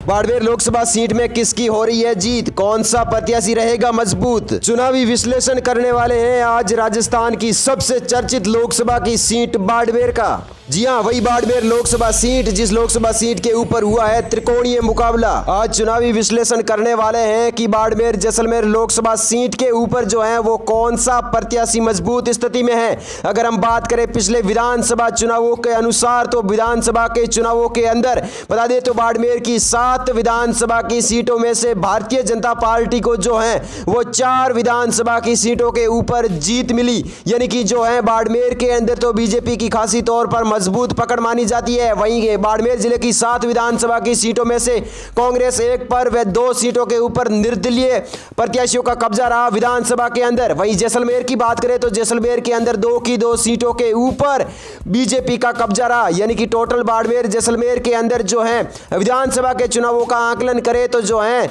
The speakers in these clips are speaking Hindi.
बाड़मेर लोकसभा सीट में किसकी हो रही है जीत, कौन सा प्रत्याशी रहेगा मजबूत। चुनावी विश्लेषण करने वाले हैं आज राजस्थान की सबसे चर्चित लोकसभा की सीट बाड़मेर का। जी हां, वही बाड़मेर लोकसभा सीट जिस लोकसभा सीट के ऊपर हुआ है त्रिकोणीय मुकाबला। आज चुनावी विश्लेषण करने वाले हैं कि बाड़मेर जैसलमेर लोकसभा सीट के ऊपर जो है वो कौन सा प्रत्याशी मजबूत स्थिति में है। अगर हम बात करें पिछले विधानसभा चुनावों के अनुसार तो विधानसभा के चुनावों के अंदर बता दें तो बाड़मेर की 7 विधानसभा की सीटों में से भारतीय जनता पार्टी को जो है वो 4 विधानसभा की सीटों के ऊपर जीत मिली। यानी कि जो है बाड़मेर के अंदर तो बीजेपी की खासी तौर पर मजबूत पकड़ मानी जाती है। वहीं बाड़मेर जिले की 7 विधानसभा की सीटों में से कांग्रेस 1 पर व 2 सीटों के ऊपर निर्दलीय प्रत्याशियों का कब्जा रहा विधानसभा के अंदर। वहीं जैसलमेर की बात करें तो जैसलमेर के अंदर 2 की 2 सीटों के ऊपर बीजेपी का कब्जा रहा। यानी कि टोटल बाड़मेर जैसलमेर के अंदर जो है विधानसभा के चुनावों का आकलन करें तो जो है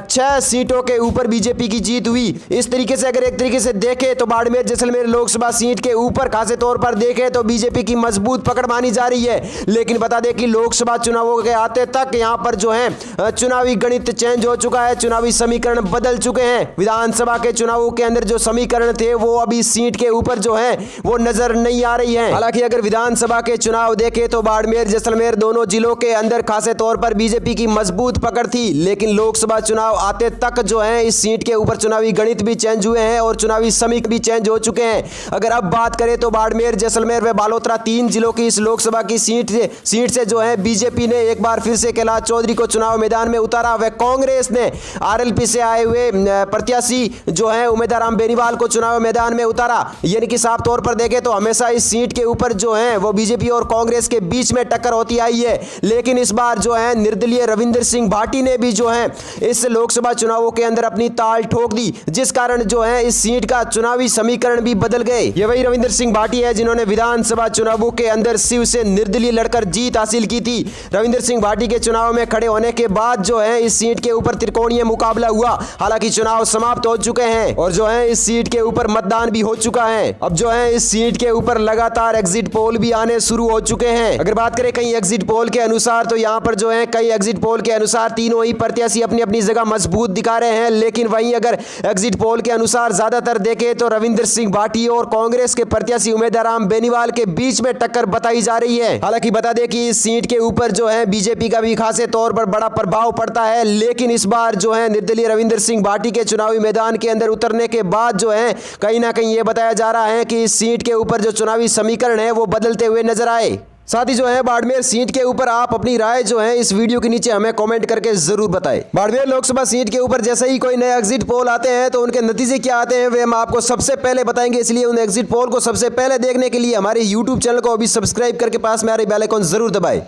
6 सीटों के ऊपर बीजेपी की जीत हुई। इस तरीके से अगर एक तरीके से देखें तो बाड़मेर जैसलमेर लोकसभा सीट के ऊपर खासे तौर पर देखें तो बीजेपी की मजबूत पकड़ मानी जा रही है। लेकिन बता दें कि लोकसभा चुनावों के आते तक यहां पर जो है चुनावी गणित चेंज हो चुका है, चुनावी समीकरण बदल चुके हैं। विधानसभा के चुनावों के अंदर जो समीकरण थे वो अभी सीट के ऊपर जो है वो नजर नहीं आ रही है। हालांकि अगर विधानसभा के चुनाव देखें तो बाड़मेर जैसलमेर दोनों जिलों के अंदर खासे तौर पर बीजेपी की मजबूत पकड़ थी। लेकिन लोकसभा चुनाव आते तक जो है इस सीट के ऊपर चुनावी गणित भी चेंज हुए हैं और चुनावी समीकरण भी चेंज हो चुके हैं। अगर अब बात करें तो बाड़मेर जैसलमेर व बालोतरा 3 जिलों की इस लोकसभा की सीट से जो है बीजेपी ने एक बार फिर से कैलाश चौधरी को चुनाव मैदान में उतारा व कांग्रेस ने आरएलपी से आए हुए प्रत्याशी जो है उमेदराम बेनीवाल को चुनाव मैदान में उतारा। यानी कि साफ तौर पर देखें तो हमेशा इस सीट के ऊपर जो है वो बीजेपी और कांग्रेस के बीच में टक्कर होती आई है। लेकिन इस बार जो है निर्दलीय रविंदर सिंह भाटी ने भी जो है इस लोकसभा चुनावों के अंदर अपनी ताल ठोक दी, जिस कारण जो है इस सीट का चुनावी समीकरण भी बदल गए। ये वही रविंदर सिंह भाटी है जिन्होंने विधानसभा चुनावों के अंदर शिव से निर्दलीय लड़कर जीत हासिल की थी। रविंदर सिंह भाटी के चुनाव में खड़े होने के बाद जो है इस सीट के ऊपर त्रिकोणीय मुकाबला हुआ। हालांकि चुनाव समाप्त हो चुके हैं और जो है इस सीट के ऊपर मतदान भी हो चुका है। अब जो है इस सीट के ऊपर लगातार एग्जिट पोल भी आने शुरू हो चुके हैं। अगर बात करें कई एग्जिट पोल के अनुसार तो यहाँ पर जो है कई एग्जिट पोल के अनुसार तीनों ही प्रत्याशी अपनी अपनी जगह मजबूत दिखा रहे हैं। लेकिन वहीं अगर एग्जिट पोल के अनुसार ज्यादातर देखें तो रविंदर सिंह भाटी और कांग्रेस के प्रत्याशी उमेदराम बेनीवाल के बीच में टक्कर बताई जा रही है। हालांकि बता दें कि इस सीट के ऊपर जो है बीजेपी का भी खासे तौर पर बड़ा प्रभाव पड़ता है। लेकिन इस बार जो है निर्दलीय रविंदर सिंह भाटी के चुनावी मैदान के अंदर उतरने के बाद जो है कहीं ना कहीं ये बताया जा रहा है कि इस सीट के ऊपर जो चुनावी समीकरण है वो बदलते हुए नजर आए। साथ ही जो है बाड़मेर सीट के ऊपर आप अपनी राय जो है इस वीडियो के नीचे हमें कमेंट करके जरूर बताएं। बाड़मेर लोकसभा सीट के ऊपर जैसे ही कोई नए एग्जिट पोल आते हैं तो उनके नतीजे क्या आते हैं वे हम आपको सबसे पहले बताएंगे। इसलिए उन एग्जिट पोल को सबसे पहले देखने के लिए हमारे यूट्यूब चैनल को अभी सब्सक्राइब करके पास में आ रही बेल आइकन जरूर दबाएं।